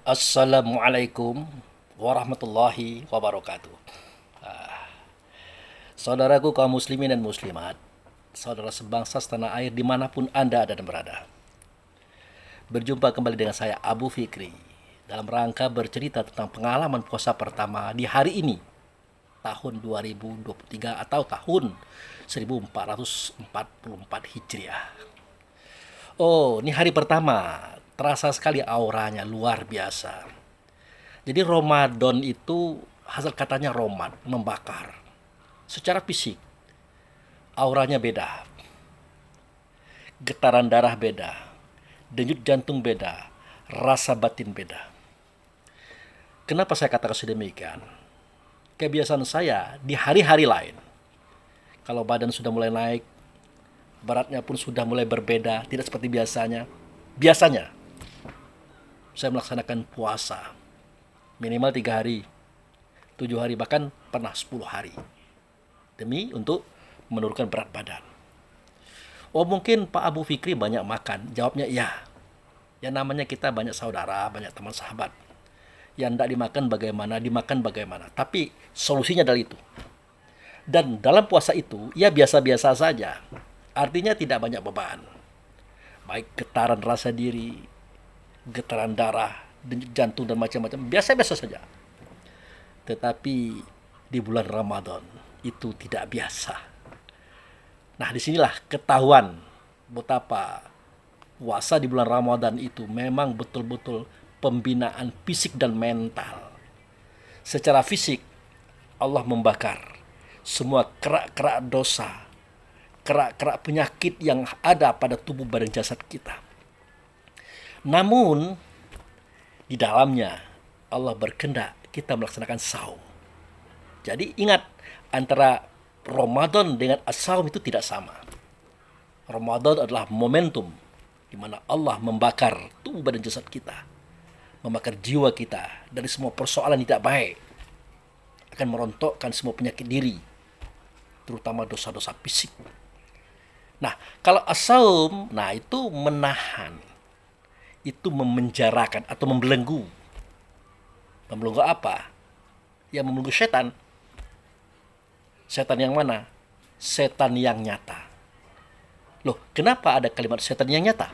Assalamualaikum warahmatullahi wabarakatuh. Saudaraku kaum muslimin dan muslimat, saudara sebangsa setanah air dimanapun Anda ada dan berada. Berjumpa kembali dengan saya Abu Fikri dalam rangka bercerita tentang pengalaman puasa pertama di hari ini, tahun 2023 atau tahun 1444 Hijriah. Oh, ini hari pertama. Terasa sekali auranya luar biasa. Jadi Ramadan itu hasil katanya romad, membakar. Secara fisik, auranya beda. Getaran darah beda. Denyut jantung beda. Rasa batin beda. Kenapa saya katakan sedemikian? Kebiasaan saya di hari-hari lain, kalau badan sudah mulai naik, beratnya pun sudah mulai berbeda, tidak seperti biasanya. Biasanya, saya melaksanakan puasa minimal 3 hari, 7 hari, bahkan pernah 10 hari. Demi untuk menurunkan berat badan. Oh, mungkin Pak Abu Fikri banyak makan. Jawabnya iya. Ya namanya kita banyak saudara, banyak teman sahabat. Yang tidak dimakan bagaimana. Tapi solusinya adalah itu. Dan dalam puasa itu, ya biasa-biasa saja. Artinya tidak banyak beban. Baik getaran rasa diri, getaran darah, denyut jantung dan macam-macam, biasa-biasa saja. Tetapi di bulan Ramadan itu tidak biasa. Nah, disinilah ketahuan betapa puasa di bulan Ramadan itu memang betul-betul pembinaan fisik dan mental. Secara fisik, Allah membakar semua kerak-kerak dosa, kerak-kerak penyakit yang ada pada tubuh badan jasad kita. Namun, di dalamnya Allah berkehendak kita melaksanakan saum. Jadi ingat, antara Ramadan dengan as-saum itu tidak sama. Ramadan adalah momentum di mana Allah membakar tubuh badan jasad kita, membakar jiwa kita dari semua persoalan tidak baik, akan merontokkan semua penyakit diri, terutama dosa-dosa fisik. Nah, kalau as-saum, nah itu menahan, itu memenjarakan atau membelenggu. Membelenggu apa? Ya membelenggu setan. Setan yang mana? Setan yang nyata. Loh, kenapa ada kalimat setan yang nyata?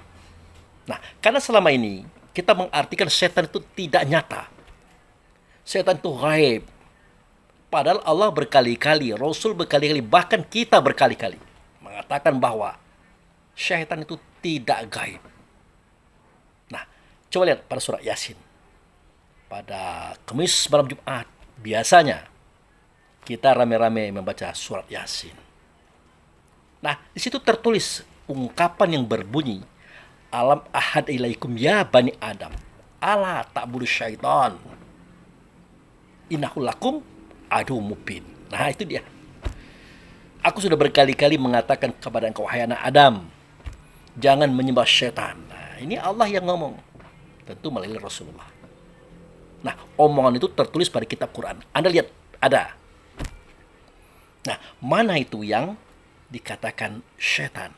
Nah, karena selama ini kita mengartikan setan itu tidak nyata. Setan itu gaib. Padahal Allah berkali-kali, Rasul berkali-kali, bahkan kita berkali-kali mengatakan bahwa setan itu tidak gaib. Nah, coba lihat pada surat Yasin. Pada Kamis malam Jumat, biasanya kita rame-rame membaca surat Yasin. Nah, di situ tertulis ungkapan yang berbunyi, Alam ahad ilaikum ya bani Adam, ala ta'budu syaitan, innahu lakum adu mubin. Nah, itu dia. Aku sudah berkali-kali mengatakan kepada engkau, wahai anak Adam, jangan menyembah syaitan. Nah, ini Allah yang ngomong. Tentu melalui Rasulullah. Nah, omongan itu tertulis pada kitab Quran. Anda lihat, ada. Nah, mana itu yang dikatakan syaitan?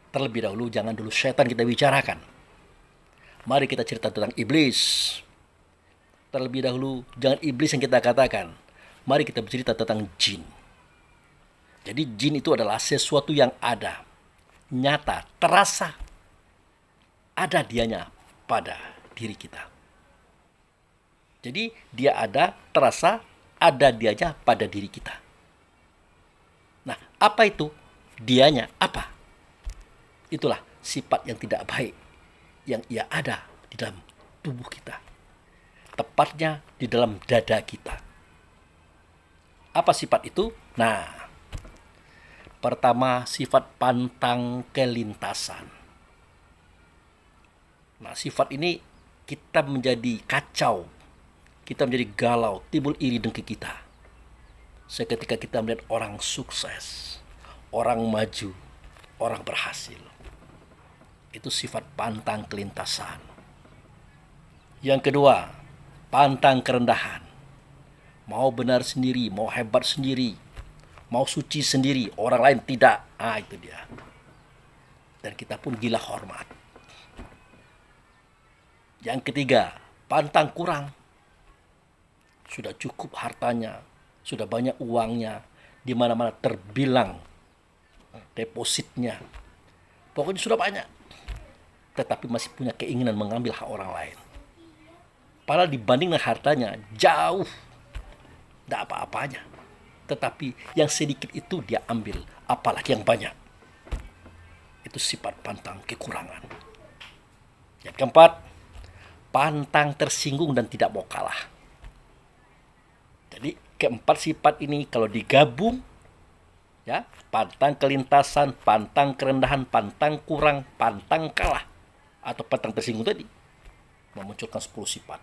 Terlebih dahulu, jangan dulu syaitan kita bicarakan. Mari kita cerita tentang iblis. Terlebih dahulu, jangan iblis yang kita katakan. Mari kita bercerita tentang jin. Jadi jin itu adalah sesuatu yang ada, nyata, terasa, ada dianya pada diri kita. Jadi dia ada, terasa, ada dianya pada diri kita. Nah, apa itu? Dianya apa? Itulah sifat yang tidak baik yang ia ada di dalam tubuh kita. Tepatnya di dalam dada kita. Apa sifat itu? Nah, pertama, sifat pantang kelintasan. Nah, sifat ini kita menjadi kacau, kita menjadi galau, timbul iri dengki kita. Seketika kita melihat orang sukses, orang maju, orang berhasil. Itu sifat pantang kelintasan. Yang kedua, pantang kerendahan. Mau benar sendiri, mau hebat sendiri, mau suci sendiri, orang lain tidak. Ah, itu dia. Dan kita pun gila hormat. Yang ketiga, pantang kurang. Sudah cukup hartanya, sudah banyak uangnya, di mana-mana terbilang depositnya. Pokoknya sudah banyak, tetapi masih punya keinginan mengambil hak orang lain. Padahal dibanding dengan hartanya, jauh, tidak apa-apanya. Tetapi yang sedikit itu dia ambil, apalagi yang banyak. Itu sifat pantang kekurangan. Yang keempat, pantang tersinggung dan tidak mau kalah. Jadi keempat sifat ini kalau digabung, ya, pantang kelintasan, pantang kerendahan, pantang kurang, pantang kalah, atau pantang tersinggung tadi, memunculkan 10 sifat.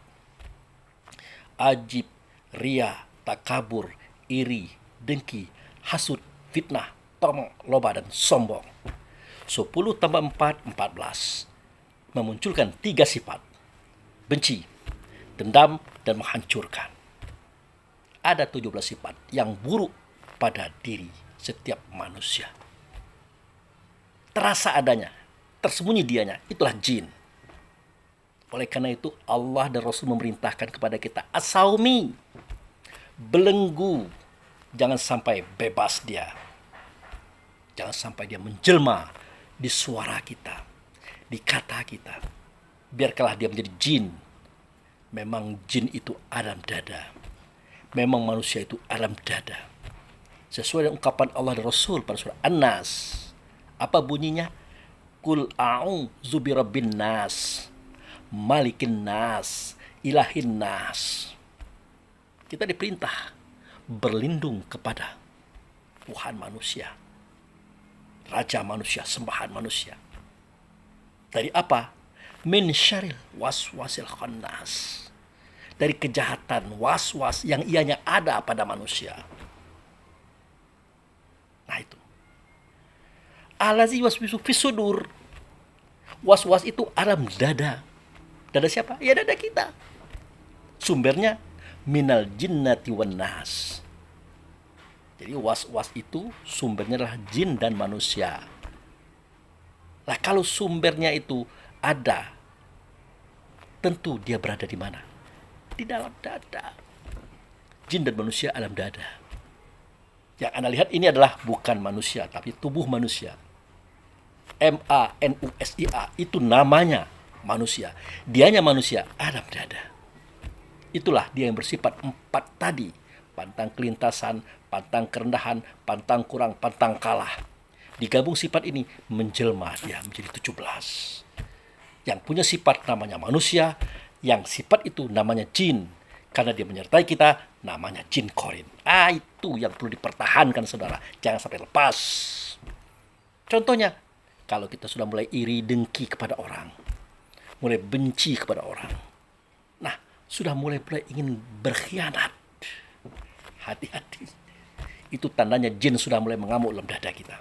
Ajib, ria, takabur, iri, dengki, hasut, fitnah, tomong, loba, dan sombong. 10 tambah 4, 14. Memunculkan 3 sifat. Benci, dendam, dan menghancurkan. Ada 17 sifat yang buruk pada diri setiap manusia. Terasa adanya, tersembunyi dianya, itulah jin. Oleh karena itu Allah dan Rasul memerintahkan kepada kita, asaumi, belenggu, jangan sampai bebas dia. Jangan sampai dia menjelma di suara kita, di kata kita. Biarkanlah dia menjadi jin. Memang jin itu alam dada. Memang manusia itu alam dada. Sesuai dengan ungkapan Allah dan Rasul pada surah An-Nas. Apa bunyinya? Qul a'udzu birabbin nas, malikin nas, ilahin nas. Kita diperintah berlindung kepada Tuhan manusia, Raja manusia, sembahan manusia. Dari apa? Min syaril waswasil khannas. Dari kejahatan was-was yang ianya ada pada manusia. Nah itu. Allazi waswisu fisudur. Was-was itu alam dada. Dada siapa? Ya dada kita. Sumbernya minal jinnati wan nas. Jadi was-was itu sumbernya adalah jin dan manusia. Nah kalau sumbernya itu ada, tentu dia berada di mana? Di dalam dada. Jin dan manusia alam dada. Yang Anda lihat ini adalah bukan manusia, tapi tubuh manusia. MANUSIA itu namanya manusia. Dianya manusia, alam dada. Itulah dia yang bersifat 4 tadi. Pantang kelintasan, pantang kerendahan, pantang kurang, pantang kalah. Digabung sifat ini menjelma dia menjadi 17. Yang punya sifat namanya manusia, yang sifat itu namanya jin. Karena dia menyertai kita, namanya jin korin. Itu yang perlu dipertahankan saudara. Jangan sampai lepas. Contohnya, kalau kita sudah mulai iri dengki kepada orang, mulai benci kepada orang, nah sudah mulai ingin berkhianat, hati-hati. Itu tandanya jin sudah mulai mengamuk dalam dada kita.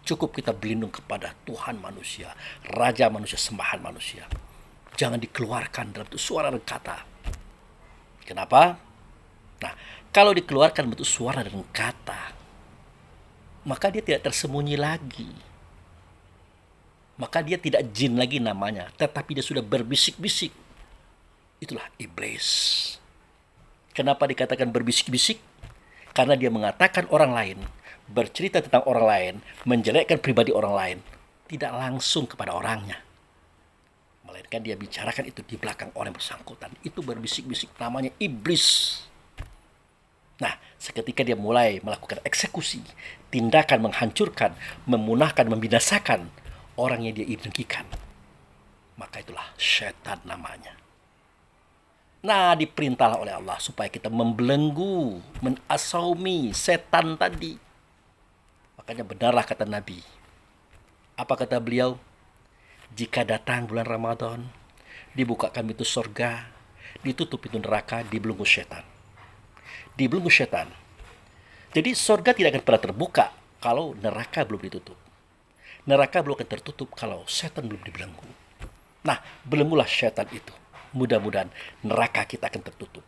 Cukup kita berlindung kepada Tuhan manusia, Raja manusia, sembahan manusia. Jangan dikeluarkan dalam bentuk suara dan kata. Kenapa? Nah, kalau dikeluarkan bentuk suara dan kata, maka dia tidak tersembunyi lagi. Maka dia tidak jin lagi namanya, tetapi dia sudah berbisik-bisik. Itulah iblis. Kenapa dikatakan berbisik-bisik? Karena dia mengatakan orang lain, bercerita tentang orang lain, menjelekkan pribadi orang lain, tidak langsung kepada orangnya. Melainkan dia bicarakan itu di belakang orang yang bersangkutan. Itu berbisik-bisik, namanya iblis. Nah, seketika dia mulai melakukan eksekusi, tindakan menghancurkan, memunahkan, membinasakan orang yang dia dengkikan, maka itulah setan namanya. Nah, diperintahlah oleh Allah supaya kita membelenggu, menasaumi setan tadi. Makanya benarlah kata Nabi. Apa kata beliau? Jika datang bulan Ramadan, dibukakan pintu surga, ditutup pintu neraka, dibelenggu setan. Dibelenggu setan. Jadi surga tidak akan pernah terbuka kalau neraka belum ditutup. Neraka belum akan tertutup kalau setan belum dibelenggu. Nah, belenggulah setan itu. Mudah-mudahan neraka kita akan tertutup.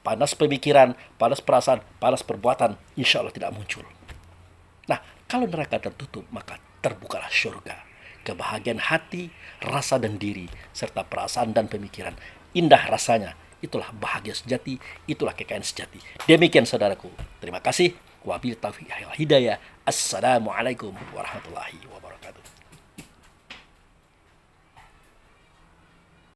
Panas pemikiran, panas perasaan, panas perbuatan, insya Allah tidak muncul. Nah, kalau neraka tertutup, maka terbukalah surga. kebahagiaan hati, rasa dan diri, serta perasaan dan pemikiran. Indah rasanya, itulah bahagia sejati, itulah kekayaan sejati. Demikian saudaraku, terima kasih. Wabillahi taufiq wal hidayah. Assalamualaikum warahmatullahi wabarakatuh.